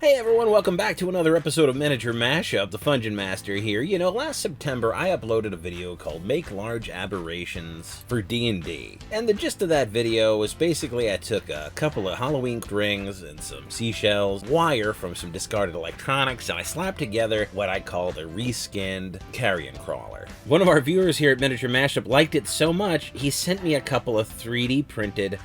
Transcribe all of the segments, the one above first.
Hey everyone, welcome back to another episode of Miniature Mashup, the Fungeon Master here. You know, last September I uploaded a video called Make Large Aberrations for D&D. And the gist of that video was basically I took a couple of Halloween rings and some seashells, wire from some discarded electronics, and I slapped together what I called a reskinned carrion crawler. One of our viewers here at Miniature Mashup liked it so much, he sent me a couple of 3D printed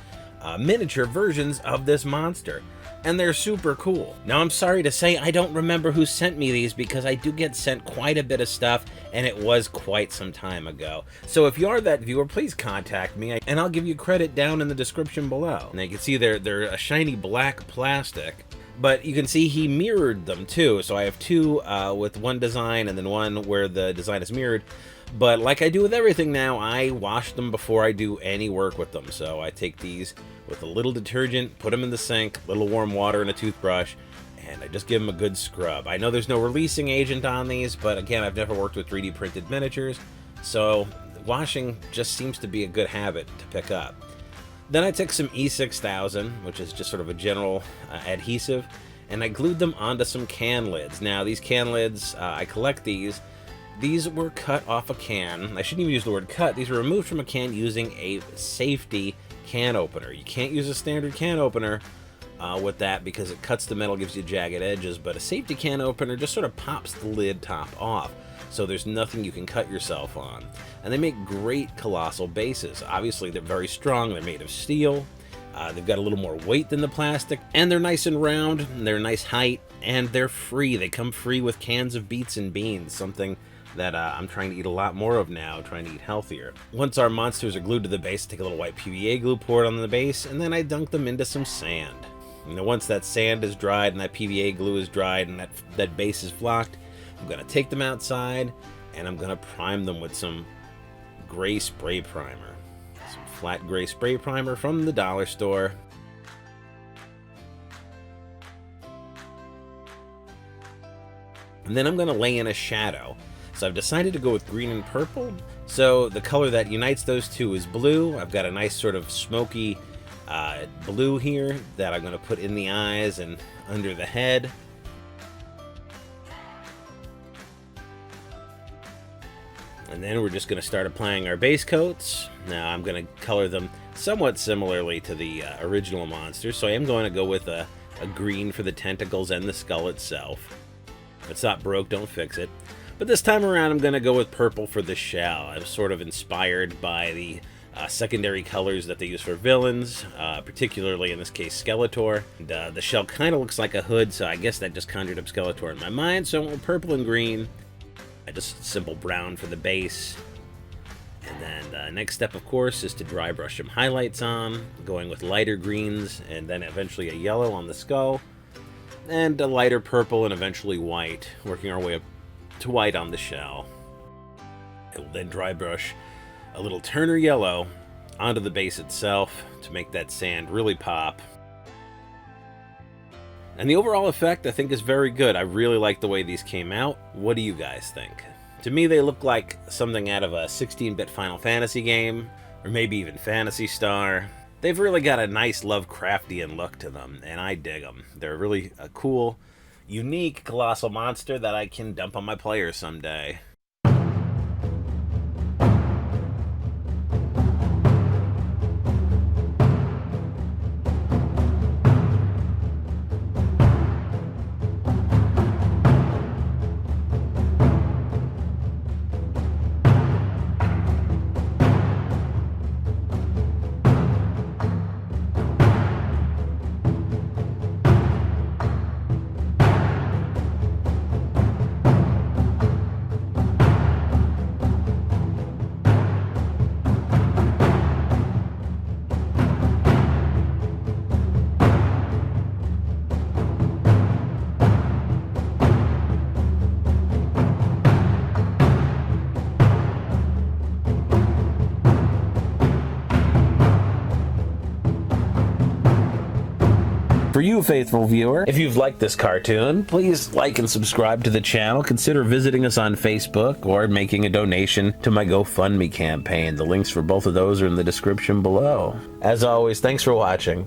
miniature versions of this monster. And they're super cool. Now, I'm sorry to say I don't remember who sent me these because I do get sent quite a bit of stuff, and it was quite some time ago. So if you are that viewer, please contact me, and I'll give you credit down in the description below. And you can see they're a shiny black plastic, but you can see he mirrored them too. So I have two with one design and then one where the design is mirrored. But like I do with everything now, I wash them before I do any work with them. So I take these with a little detergent, put them in the sink, a little warm water and a toothbrush, and I just give them a good scrub. I know there's no releasing agent on these, but again, I've never worked with 3D printed miniatures, so washing just seems to be a good habit to pick up. Then I took some E6000, which is just sort of a general adhesive, and I glued them onto some can lids. Now, these can lids, I collect these. These were cut off a can. I shouldn't even use the word cut. These were removed from a can using a safety can opener. You can't use a standard can opener with that because it cuts the metal, gives you jagged edges, but a safety can opener just sort of pops the lid top off, so there's nothing you can cut yourself on. And they make great colossal bases. Obviously, they're very strong. They're made of steel. They've got a little more weight than the plastic, and they're nice and round, and they're a nice height, and they're free. They come free with cans of beets and beans, something that I'm trying to eat a lot more of now, trying to eat healthier. Once our monsters are glued to the base, I take a little white PVA glue, pour it on the base, and then I dunk them into some sand. You know, once that sand is dried and that PVA glue is dried and that base is flocked, I'm gonna take them outside and I'm gonna prime them with some gray spray primer. Some flat gray spray primer from the dollar store. And then I'm gonna lay in a shadow. So I've decided to go with green and purple. So the color that unites those two is blue. I've got a nice sort of smoky blue here that I'm going to put in the eyes and under the head. And then we're just going to start applying our base coats. Now I'm going to color them somewhat similarly to the original monsters. So I am going to go with a green for the tentacles and the skull itself. If it's not broke, don't fix it. But this time around, I'm going to go with purple for the shell. I was sort of inspired by the secondary colors that they use for villains, particularly in this case Skeletor. And, the shell kind of looks like a hood, so I guess that just conjured up Skeletor in my mind. So I went with purple and green. I just simple brown for the base. And then the next step, of course, is to dry brush some highlights on, going with lighter greens and then eventually a yellow on the skull, and a lighter purple and eventually white, working our way up to white on the shell. I will then dry brush a little Turner yellow onto the base itself to make that sand really pop. And the overall effect, I think, is very good. I really like the way these came out. What do you guys think? To me, they look like something out of a 16-bit Final Fantasy game, or maybe even Phantasy Star. They've really got a nice Lovecraftian look to them, and I dig them. They're really a cool, unique colossal monster that I can dump on my players someday. For you, faithful viewer, if you've liked this cartoon, please like and subscribe to the channel. Consider visiting us on Facebook or making a donation to my GoFundMe campaign. The links for both of those are in the description below. As always, thanks for watching.